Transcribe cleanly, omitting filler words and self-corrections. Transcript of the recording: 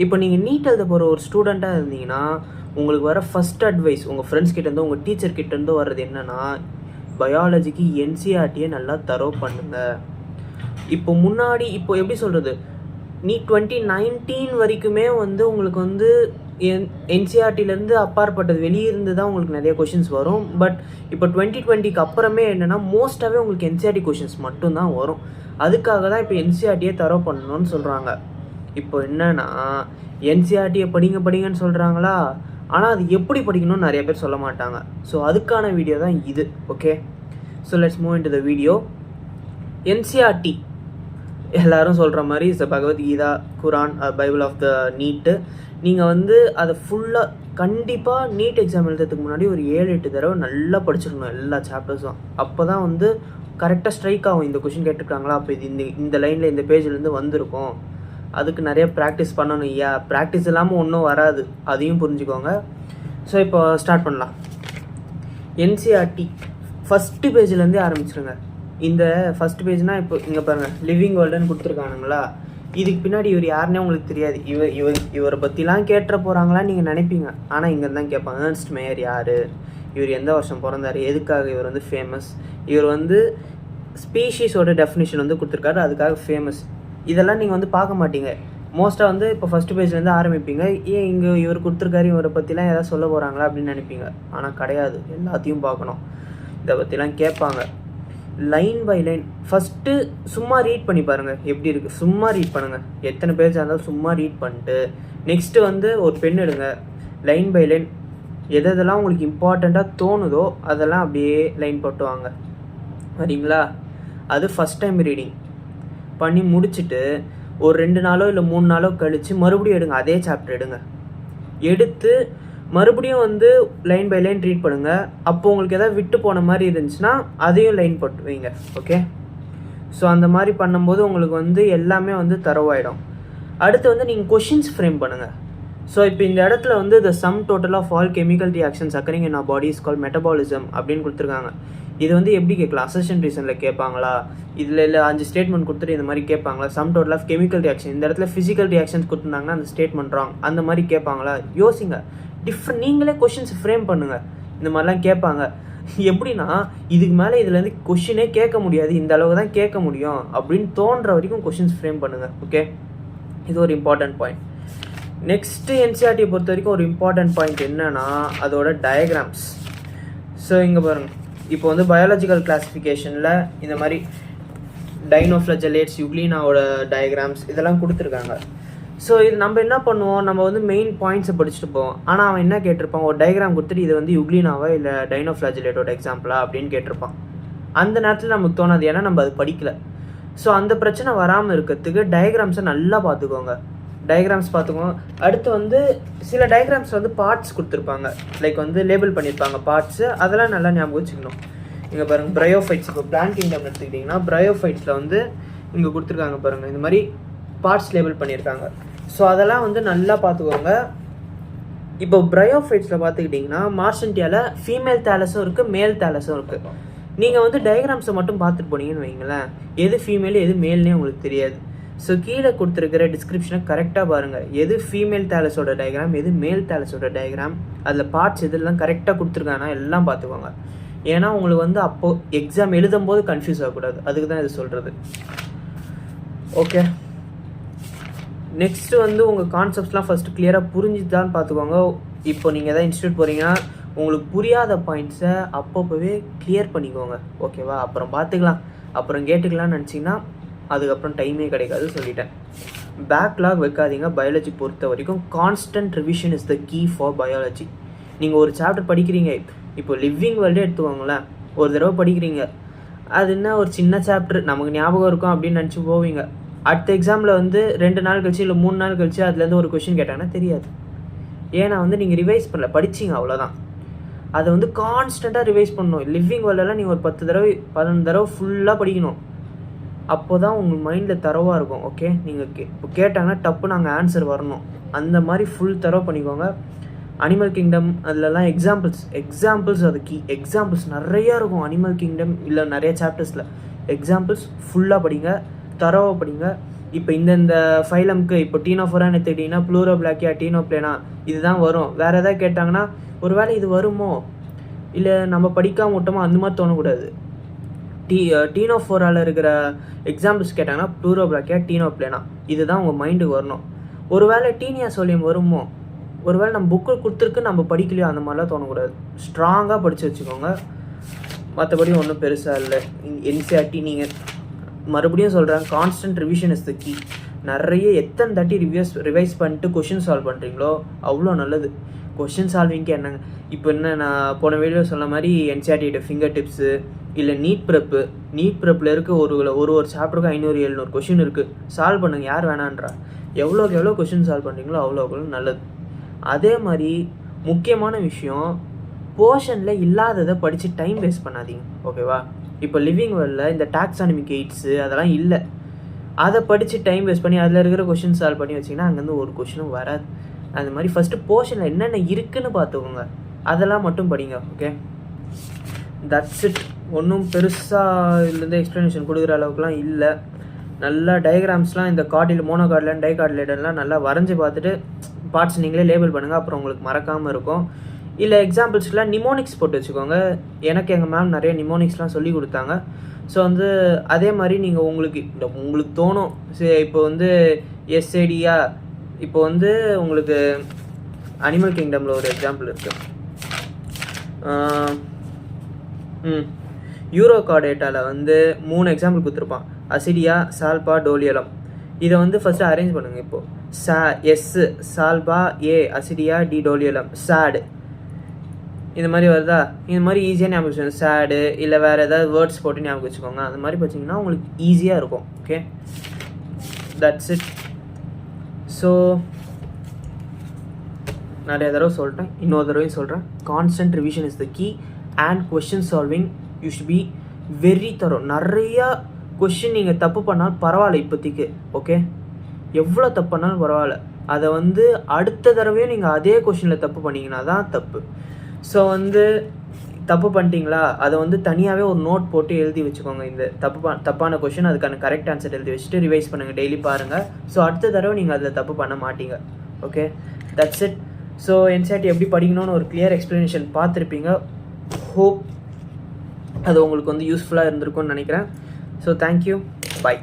இப்போ நீங்கள் நீட் எழுத போகிற ஒரு ஸ்டூடெண்ட்டாக இருந்தீங்கன்னா, உங்களுக்கு வர ஃபர்ஸ்ட் அட்வைஸ் உங்கள் ஃப்ரெண்ட்ஸ் கிட்டேருந்தோ, உங்கள் டீச்சர் கிட்டேருந்தோ வர்றது என்னென்னா, பயாலஜிக்கு என்சிஆர்டியை நல்லா தரவு பண்ணுங்க. இப்போ எப்படி சொல்கிறது, நீட் 2019 வரைக்குமே உங்களுக்கு என்சிஆர்டிலேருந்து அப்பாற்பட்டது வெளியே இருந்து தான் உங்களுக்கு நிறைய கொஷின்ஸ் வரும். பட் இப்போ 2020க்கு அப்புறமே என்னென்னா, மோஸ்ட்டாகவே உங்களுக்கு என்சிஆர்டி கொஷின்ஸ் மட்டும்தான் வரும். அதுக்காக தான் இப்போ என்சிஆர்டியை தரவு பண்ணணும்னு சொல்கிறாங்க. இப்போ என்னன்னா, என்சிஆர்டியை படிங்கன்னு சொல்கிறாங்களா, ஆனால் அது எப்படி படிக்கணும்னு நிறைய பேர் சொல்ல மாட்டாங்க. ஸோ அதுக்கான வீடியோ தான் இது. Okay, so let's move into the video. NCERT எல்லாரும் சொல்கிற மாதிரி is Bhagavad Gita, Quran, Bible of the NEET. நீங்கள் அதை ஃபுல்லாக கண்டிப்பாக நீட் எக்ஸாம் எழுதுறதுக்கு முன்னாடி ஒரு 7-8 தடவை நல்லா படிச்சிடணும் எல்லா சாப்டர்ஸும். அப்போ தான் கரெக்டாக ஸ்ட்ரைக் ஆகும். இந்த கொஷின் கேட்டிருக்காங்களா, அப்போ இது இந்த லைனில் இந்த பேஜ்லேருந்து வந்திருக்கும். அதுக்கு நிறைய ப்ராக்டிஸ் பண்ணணும். ப்ராக்டிஸ் இல்லாமல் ஒன்றும் வராது, அதையும் புரிஞ்சுக்கோங்க. ஸோ இப்போ ஸ்டார்ட் பண்ணலாம். என்சிஆர்டி ஃபஸ்ட்டு பேஜ்லேருந்தே ஆரம்பிச்சிருங்க. இந்த ஃபஸ்ட் பேஜ்னால் இப்போ இங்கே பாருங்கள், லிவிங் வேர்ல்டுன்னு கொடுத்துருக்கானுங்களா, இதுக்கு பின்னாடி இவர் யாருன்னே உங்களுக்கு தெரியாது. இவரை பற்றிலாம் கேட்டுற போகிறாங்களான்னு நீங்கள் நினைப்பீங்க. ஆனால் இங்கே தான் கேட்பாங்க, ஏர்ன்ஸ்ட் மேயர் யார், இவர் எந்த வருஷம் பிறந்தார், எதுக்காக இவர் ஃபேமஸ், இவர் ஸ்பீஷீஸோட டெஃபினிஷன் கொடுத்துருக்காரு, அதுக்காக ஃபேமஸ். இதெல்லாம் நீங்கள் பார்க்க மாட்டீங்க. மோஸ்ட்டாக இப்போ ஃபஸ்ட்டு பேஜ்லேருந்து ஆரம்பிப்பீங்க. ஏன் இங்கே இவர் கொடுத்துருக்காரு, இவரை பற்றிலாம் எதாவது சொல்ல போகிறாங்களா அப்படின்னு நினைப்பீங்க. ஆனால் கிடையாது, எல்லாத்தையும் பார்க்கணும். இதை பற்றிலாம் கேட்பாங்க. லைன் பை லைன் ஃபஸ்ட்டு சும்மா ரீட் பண்ணி பாருங்கள் எப்படி இருக்குது. சும்மா ரீட் பண்ணுங்கள், எத்தனை பேஜாக இருந்தாலும் சும்மா ரீட் பண்ணிட்டு நெக்ஸ்ட்டு ஒரு பென் எடுங்க. லைன் பை லைன் எதெல்லாம் உங்களுக்கு இம்பார்ட்டண்ட்டாக தோணுதோ அதெல்லாம் அப்படியே லைன் போட்டு வாங்க. சரிங்களா? அது ஃபஸ்ட் டைம் ரீடிங் பண்ணி முடிச்சுட்டு ஒரு 2 நாளோ இல்லை 3 நாளோ கழித்து மறுபடியும் எடுங்க. அதே சாப்டர் எடுத்து மறுபடியும் லைன் பை லைன் ரீட் பண்ணுங்கள். அப்போ உங்களுக்கு எதாவது விட்டு போன மாதிரி இருந்துச்சுன்னா அதையும் லைன் போட்டு வைங்க. ஓகே, ஸோ அந்த மாதிரி பண்ணும்போது உங்களுக்கு எல்லாமே தரவாயிடும். அடுத்து நீங்கள் கொஷின்ஸ் ஃப்ரேம் பண்ணுங்கள். ஸோ இப்போ இந்த இடத்துல the sum total of all chemical reactions occurring in our body is called metabolism அப்படின்னு கொடுத்துருக்காங்க. இது எப்படி கேட்கலாம், அசர்ஷன் ரீசனில் கேட்பாங்களா, இதில் 5 ஸ்டேட்மெண்ட் கொடுத்துட்டு இந்த மாதிரி கேட்பாங்களா, sum total of chemical reaction, இந்த இடத்துல ஃபிசிக்கல் ரியாக்ஷன்ஸ் கொடுத்துருந்தாங்கன்னா அந்த ஸ்டேட்மெண்ட் ராங், அந்த மாதிரி கேட்பாங்களா, யோசிங்க. நீங்களே கொஷின்ஸ் ஃப்ரேம் பண்ணுங்கள். இந்த மாதிரிலாம் கேட்பாங்க. எப்படின்னா, இதுக்கு மேலே இதுலேருந்து கொஷினே கேட்க முடியாது, இந்த அளவு தான் கேட்க முடியும் அப்படின்னு தோன்ற வரைக்கும் கொஷின்ஸ் ஃப்ரேம் பண்ணுங்கள். ஓகே, இது ஒரு இம்பார்ட்டன்ட் பாயிண்ட். நெக்ஸ்ட்டு என்சிஆர்டியை பொறுத்த வரைக்கும் ஒரு இம்பார்ட்டன்ட் பாயிண்ட் என்னன்னா அதோட டயக்ராம்ஸ். ஸோ இங்கே பாருங்கள், இப்போ பயாலஜிக்கல் கிளாஸிஃபிகேஷனில் இந்த மாதிரி டைனோஃப்ளஜலேட்ஸ், யுக்லினாவோட டயக்ராம்ஸ் இதெல்லாம் கொடுத்துருக்காங்க. ஸோ இது நம்ம என்ன பண்ணுவோம், நம்ம மெயின் பாயிண்ட்ஸை படிச்சுட்டு போவோம். ஆனால் அவன் என்ன கேட்டிருப்பான், ஒரு டயக்ராம் கொடுத்துட்டு இது யுக்லினாவா இல்லை டைனோஃப்ளஜலேட்டோட எக்ஸாம்பிளா அப்படின்னு கேட்டிருப்பான். அந்த நேரத்தில் நமக்கு தோணாது, ஏன்னா நம்ம அது படிக்கலை. ஸோ அந்த பிரச்சனை வராமல் இருக்கிறதுக்கு டயக்ராம்ஸை நல்லா பார்த்துக்கோங்க. அடுத்து சில டயக்ராம்ஸ் பார்ட்ஸ் கொடுத்துருப்பாங்க, லைக் லேபிள் பண்ணியிருப்பாங்க பார்ட்ஸு, அதெல்லாம் நல்லா ஞாபகம் வச்சுக்கணும். இங்கே பாருங்கள், ப்ரையோஃபைட்ஸ், இப்போ பிளான்ட் கிங்டம் எடுத்துக்கிட்டிங்கன்னா ப்ரையோஃபைட்ஸில் இங்கே கொடுத்துருக்காங்க பாருங்கள், இந்த மாதிரி பார்ட்ஸ் லேபிள் பண்ணியிருக்காங்க. ஸோ அதெல்லாம் நல்லா பார்த்துக்கோங்க. இப்போ ப்ரையோஃபைட்ஸில் பார்த்துக்கிட்டிங்கன்னா மார்சன்டியாவில் ஃபீமேல் தேலஸும் இருக்குது, மேல் தேலஸும் இருக்குது. நீங்கள் டயக்ராம்ஸை மட்டும் பார்த்துட்டு போனீங்கன்னு வைங்களேன், எது ஃபீமேல் எது மேல்னே உங்களுக்கு தெரியாது. ஸோ கீழே கொடுத்துருக்கிற டிஸ்கிரிப்ஷனை கரெக்டாக பாருங்கள், எது ஃபீமேல் தேலஸோட டயக்ராம் எது மேல் தேலஸோட டயக்ராம், அதில் பார்ட்ஸ் எதெல்லாம் கரெக்டாக கொடுத்துருக்காங்கன்னா எல்லாம் பார்த்துக்கோங்க. ஏன்னா உங்களுக்கு அப்போது எக்ஸாம் எழுதும்போது கன்ஃபியூஸ் ஆகக்கூடாது, அதுக்கு தான் இது சொல்கிறது. ஓகே, நெக்ஸ்ட்டு உங்கள் கான்செப்ட்ஸ்லாம் ஃபஸ்ட்டு கிளியராக புரிஞ்சுதான்னு பார்த்துக்கோங்க. இப்போ நீங்கள் எதாவது இன்ஸ்டியூட் போகிறீங்கன்னா உங்களுக்கு புரியாத பாயிண்ட்ஸை அப்பப்போவே கிளியர் பண்ணிக்கோங்க. ஓகேவா? அப்புறம் பார்த்துக்கலாம், அப்புறம் கேட்டுக்கலாம்னு நினச்சிங்கன்னா அதுக்கப்புறம் டைமே கிடைக்காது, சொல்லிட்டேன். பேக்லாக் வைக்காதீங்க. பயாலஜி பொறுத்த வரைக்கும் constant revision is the key for biology. நீங்கள் ஒரு சாப்டர் படிக்கிறீங்க, இப்போ லிவிங் வேர்ல்டே எடுத்துக்கோங்களேன், ஒரு தடவை படிக்கிறீங்க, அது என்ன ஒரு சின்ன சாப்டர் நமக்கு ஞாபகம் இருக்கும் அப்படின்னு நினச்சி போவீங்க. அடுத்த எக்ஸாமில் 2 நாள் கழிச்சு இல்லை 3 நாள் கழிச்சு அதுலேருந்து ஒரு கொஷின் கேட்டாங்கன்னா தெரியாது. ஏன்னா நீங்கள் ரிவைஸ் பண்ணல, படிச்சிங்க அவ்வளோதான். அதை கான்ஸ்டண்ட்டாக ரிவைஸ் பண்ணணும். லிவிங் வேர்ல்டெல்லாம் நீங்கள் ஒரு 10 தடவை 11 தடவை ஃபுல்லாக படிக்கணும். அப்போ தான் உங்கள் மைண்டில் தரவாக இருக்கும். ஓகே, நீங்கள் இப்போ கேட்டாங்கன்னா டப்பு நாங்கள் ஆன்சர் வரணும், அந்த மாதிரி ஃபுல் தரவு பண்ணிக்கோங்க. அனிமல் கிங்டம் அதிலலாம் எக்ஸாம்பிள்ஸ் அது கீ. எக்ஸாம்பிள்ஸ் நிறையா இருக்கும் அனிமல் கிங்டம் இல்லை நிறைய சாப்டர்ஸில். எக்ஸாம்பிள்ஸ் ஃபுல்லாக படிங்க, தரவாக படிங்க. இப்போ இந்த ஃபைலம்க்கு இப்போ டீனோஃபோரான்னு எடுத்துக்கிட்டிங்கன்னா ப்ளூரோ பிளாக்கியா டீனோ பிளேனா இதுதான் வரும். வேறு எதாவது கேட்டாங்கன்னா ஒரு வேளை இது வருமோ இல்லை நம்ம படிக்காம விட்டோமோ அந்த மாதிரி தோணக்கூடாது. டீனோஃபோராவில் இருக்கிற எக்ஸாம்பிள்ஸ் கேட்டாங்கன்னா ப்ளூரோ பிளாக்கியா டீனோ பிளேனா இதுதான் உங்கள் மைண்டுக்கு வரணும். ஒரு வேளை டீனியா சோலியம் வருமோ, ஒரு வேளை நம்ம புக்கு கொடுத்துருக்கு நம்ம படிக்கலையோ அந்த மாதிரிலாம் தோணக்கூடாது. ஸ்ட்ராங்காக படித்து வச்சுக்கோங்க. மற்றபடி ஒன்றும் பெருசாக இல்லை. என்சிஆர்டி நீங்கள் மறுபடியும் சொல்கிறேன், constant revision is the key. நிறைய எத்தனை தாட்டி ரிவைஸ் பண்ணிட்டு கொஷின் சால்வ் பண்ணுறீங்களோ அவ்வளோ நல்லது. கொஷின் சால்விங்க்கு என்னங்க, இப்போ என்ன நான் போன வீடியோ சொன்ன மாதிரி என்சிஆர்டியோட ஃபிங்கர் டிப்ஸு இல்லை நீட் ப்ரெப்பில் இருக்க ஒரு சாப்டருக்கும் 500-700 கொஷின் இருக்குது. சால்வ் பண்ணுங்கள், யார் வேணான்றா. எவ்வளோக்கு எவ்வளோ கொஷின் சால்வ் பண்ணுறீங்களோ அவ்வளோ நல்லது. அதே மாதிரி முக்கியமான விஷயம், போர்ஷனில் இல்லாததை படித்து டைம் வேஸ்ட் பண்ணாதீங்க, ஓகேவா? இப்போ லிவிங் வேர்ல்டில் இந்த டாக்ஸானமிக் எய்ட்ஸு அதெல்லாம் இல்லை. அதை படித்து டைம் வேஸ்ட் பண்ணி அதில் இருக்கிற கொஷின் சால்வ் பண்ணி வச்சிங்கன்னா அங்கேருந்து ஒரு கொஷினும் வராது. அந்த மாதிரி ஃபஸ்ட்டு போர்ஷனில் என்னென்ன இருக்குதுன்னு பார்த்துக்கோங்க, அதெல்லாம் மட்டும் படிங்க. Okay, that's it. ஒன்றும் பெருசாக இதுலேருந்து எக்ஸ்ப்ளனேஷன் கொடுக்குற அளவுக்குலாம் இல்லை. நல்லா டயக்ராம்ஸ்லாம் இந்த மோனோ கார்டிலேண்ட் டை கார்டிலேட்டர்லாம் நல்லா வரைஞ்சி பார்த்துட்டு பார்ட்ஸ் நீங்களே லேபிள் பண்ணுங்கள். அப்புறம் உங்களுக்கு மறக்காமல் இருக்கும். இல்லை எக்ஸாம்பிள்ஸ்லாம் நிமோனிக்ஸ் போட்டு வச்சுக்கோங்க. எனக்கு எங்கள் மேம் நிறைய நிமோனிக்ஸ்லாம் சொல்லி கொடுத்தாங்க. ஸோ வந்து அதே மாதிரி நீங்கள் உங்களுக்கு தோணும், சரி இப்போ வந்து எஸ்ஏடியா, இப்போ வந்து உங்களுக்கு அனிமல் கிங்டமில் ஒரு எக்ஸாம்பிள் இருக்குது. யூரோ கார்டேட்டாவில் வந்து 3 எக்ஸாம்பிள் கொடுத்துருப்பான், அசிடியா, சால்பா, டோலியலம். இதை வந்து ஃபஸ்ட்டு அரேஞ்ச் பண்ணுங்கள். இப்போது எஸ் சால்பா, ஏ அசிடியா, டி டோலியலம், சாடு இந்த மாதிரி வருதா? இந்த மாதிரி ஈஸியாக ஞாபகம் வச்சுக்கோங்க. சேடு இல்லை வேறு ஏதாவது வேர்ட்ஸ் போட்டு ஞாபகம் வச்சுக்கோங்க. அந்த மாதிரி பார்த்தீங்கன்னா உங்களுக்கு ஈஸியாக இருக்கும். Okay, that's it. ஸோ நிறைய தடவை சொல்லிட்டேன், இன்னொரு தடவையும் சொல்கிறேன், constant revision is the key and question solving you should be very thorough. நிறையா கொஷின் நீங்கள் தப்பு பண்ணாலும் பரவாயில்ல இப்போதைக்கு. ஓகே, எவ்வளோ தப்பு பண்ணாலும் பரவாயில்ல. அதை வந்து அடுத்த தடவையும் நீங்கள் அதே கொஷினில் தப்பு பண்ணிங்கன்னா தான் தப்பு. ஸோ வந்து தப்பு பண்ணிட்டீங்களா, அதை வந்து தனியாகவே ஒரு நோட் போட்டு எழுதி வச்சுக்கோங்க. இந்த தப்பான கொஷின், அதுக்கான கரெக்ட் ஆன்சர் எழுதி வச்சுட்டு ரிவைஸ் பண்ணுங்கள், டெய்லி பாருங்கள். ஸோ அடுத்த தடவை நீங்கள் அதில் தப்பு பண்ண மாட்டீங்க. Okay, that's it. So NCERT எப்படி படிக்கணும்னு ஒரு கிளியர் எக்ஸ்ப்ளனேஷன் பார்த்துருப்பீங்க. ஹோப் அது உங்களுக்கு வந்து யூஸ்ஃபுல்லாக இருந்திருக்கும்னு நினைக்கிறேன். So thank you, by.